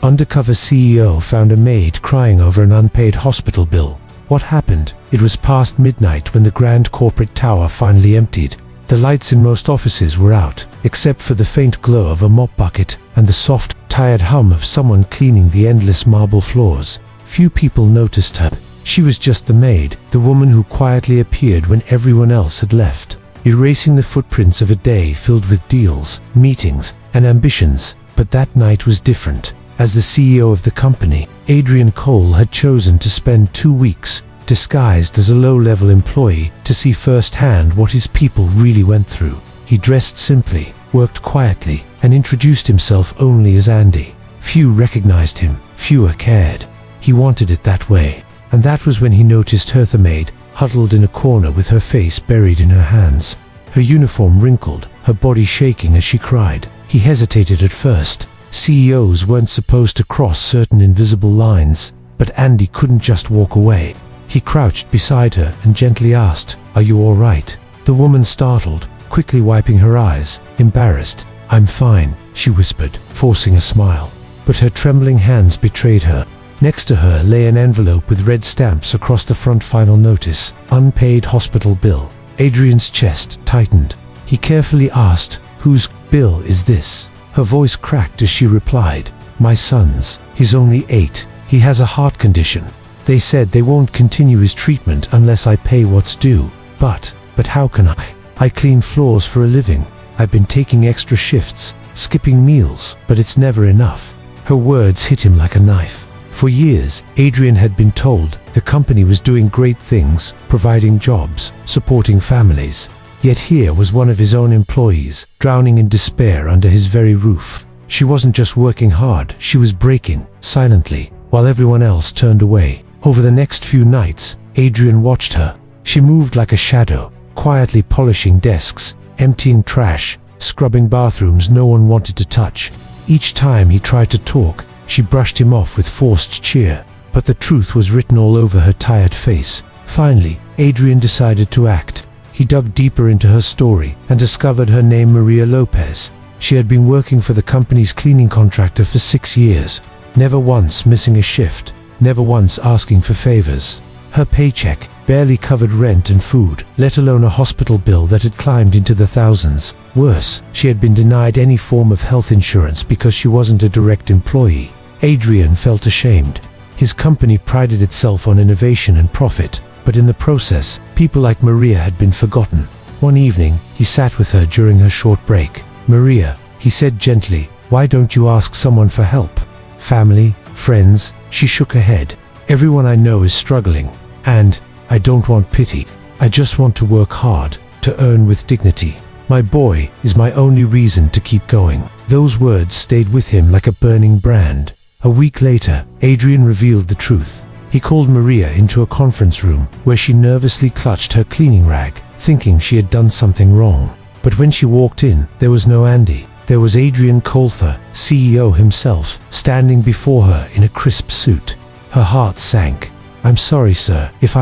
Undercover CEO found a maid crying over an unpaid hospital bill. What happened? It was past midnight when the grand corporate tower finally emptied. The lights in most offices were out, except for the faint glow of a mop bucket and the soft, tired hum of someone cleaning the endless marble floors. Few people noticed her. She was just the maid, the woman who quietly appeared when everyone else had left, erasing the footprints of a day filled with deals, meetings, and ambitions. But that night was different. As the CEO of the company, Adrian Cole had chosen to spend 2 weeks disguised as a low-level employee to see firsthand what his people really went through. He dressed simply, worked quietly, and introduced himself only as Andy. Few recognized him, fewer cared. He wanted it that way. And that was when he noticed her, the maid, huddled in a corner with her face buried in her hands. Her uniform wrinkled, her body shaking as she cried. He hesitated at first. CEOs weren't supposed to cross certain invisible lines, but Andy couldn't just walk away. He crouched beside her and gently asked, "Are you all right?" The woman startled, quickly wiping her eyes, embarrassed. "I'm fine," she whispered, forcing a smile. But her trembling hands betrayed her. Next to her lay an envelope with red stamps across the front. Final notice, unpaid hospital bill. Adrian's chest tightened. He carefully asked, "Whose bill is this?" Her voice cracked as she replied, "My son's. He's only 8. He has a heart condition. They said they won't continue his treatment unless I pay what's due. But how can I? I clean floors for a living. I've been taking extra shifts, skipping meals, but it's never enough." Her words hit him like a knife. For years, Adrian had been told the company was doing great things, providing jobs, supporting families. Yet here was one of his own employees, drowning in despair under his very roof. She wasn't just working hard, she was breaking, silently, while everyone else turned away. Over the next few nights, Adrian watched her. She moved like a shadow, quietly polishing desks, emptying trash, scrubbing bathrooms no one wanted to touch. Each time he tried to talk, she brushed him off with forced cheer. But the truth was written all over her tired face. Finally, Adrian decided to act. He dug deeper into her story and discovered her name, Maria Lopez. She had been working for the company's cleaning contractor for 6 years, never once missing a shift, never once asking for favors. Her paycheck barely covered rent and food, let alone a hospital bill that had climbed into the thousands. Worse, she had been denied any form of health insurance because she wasn't a direct employee. Adrian felt ashamed. His company prided itself on innovation and profit, but in the process, people like Maria had been forgotten. One evening, he sat with her during her short break. "Maria," he said gently, "why don't you ask someone for help? Family? Friends?" She shook her head. "Everyone I know is struggling. And I don't want pity. I just want to work hard, to earn with dignity. My boy is my only reason to keep going." Those words stayed with him like a burning brand. A week later, Adrian revealed the truth. He called Maria into a conference room where she nervously clutched her cleaning rag, thinking she had done something wrong. But when she walked in, there was no Andy. There was Adrian Cole, CEO himself, standing before her in a crisp suit. Her heart sank. "I'm sorry, sir, if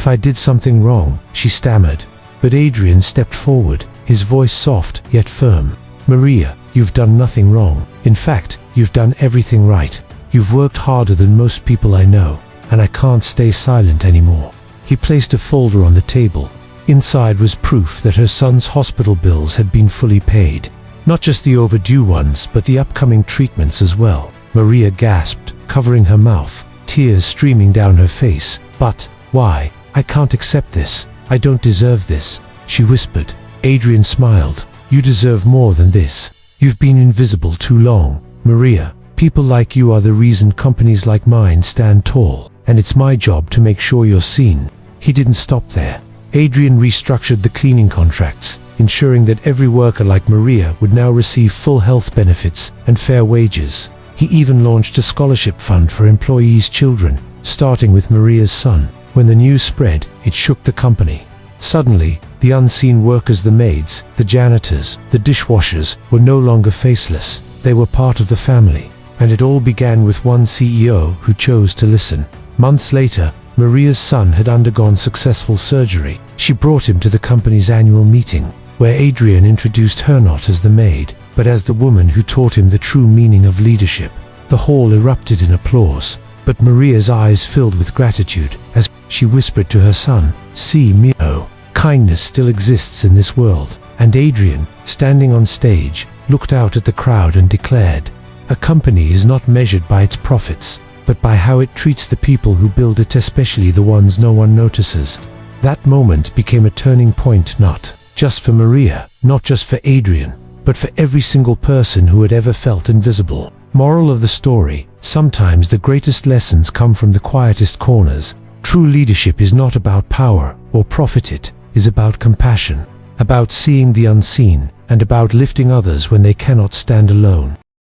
I did something wrong," she stammered. But Adrian stepped forward, his voice soft yet firm. "Maria, you've done nothing wrong. In fact, you've done everything right. You've worked harder than most people I know, and I can't stay silent anymore." He placed a folder on the table. Inside was proof that her son's hospital bills had been fully paid. Not just the overdue ones, but the upcoming treatments as well. Maria gasped, covering her mouth, tears streaming down her face. "But why? I can't accept this. I don't deserve this," she whispered. Adrian smiled. "You deserve more than this. You've been invisible too long, Maria. People like you are the reason companies like mine stand tall, and it's my job to make sure you're seen." He didn't stop there. Adrian restructured the cleaning contracts, ensuring that every worker like Maria would now receive full health benefits and fair wages. He even launched a scholarship fund for employees' children, starting with Maria's son. When the news spread, it shook the company. Suddenly, the unseen workers, the maids, the janitors, the dishwashers, were no longer faceless. They were part of the family. And it all began with one CEO who chose to listen. Months later, Maria's son had undergone successful surgery. She brought him to the company's annual meeting, where Adrian introduced her not as the maid, but as the woman who taught him the true meaning of leadership. The hall erupted in applause, but Maria's eyes filled with gratitude as she whispered to her son, "See, Mio, kindness still exists in this world." And Adrian, standing on stage, looked out at the crowd and declared, "A company is not measured by its profits, but by how it treats the people who build it, especially the ones no one notices." That moment became a turning point, not just for Maria, not just for Adrian, but for every single person who had ever felt invisible. Moral of the story: sometimes the greatest lessons come from the quietest corners. True leadership is not about power or profit, it is about compassion, about seeing the unseen, and about lifting others when they cannot stand alone.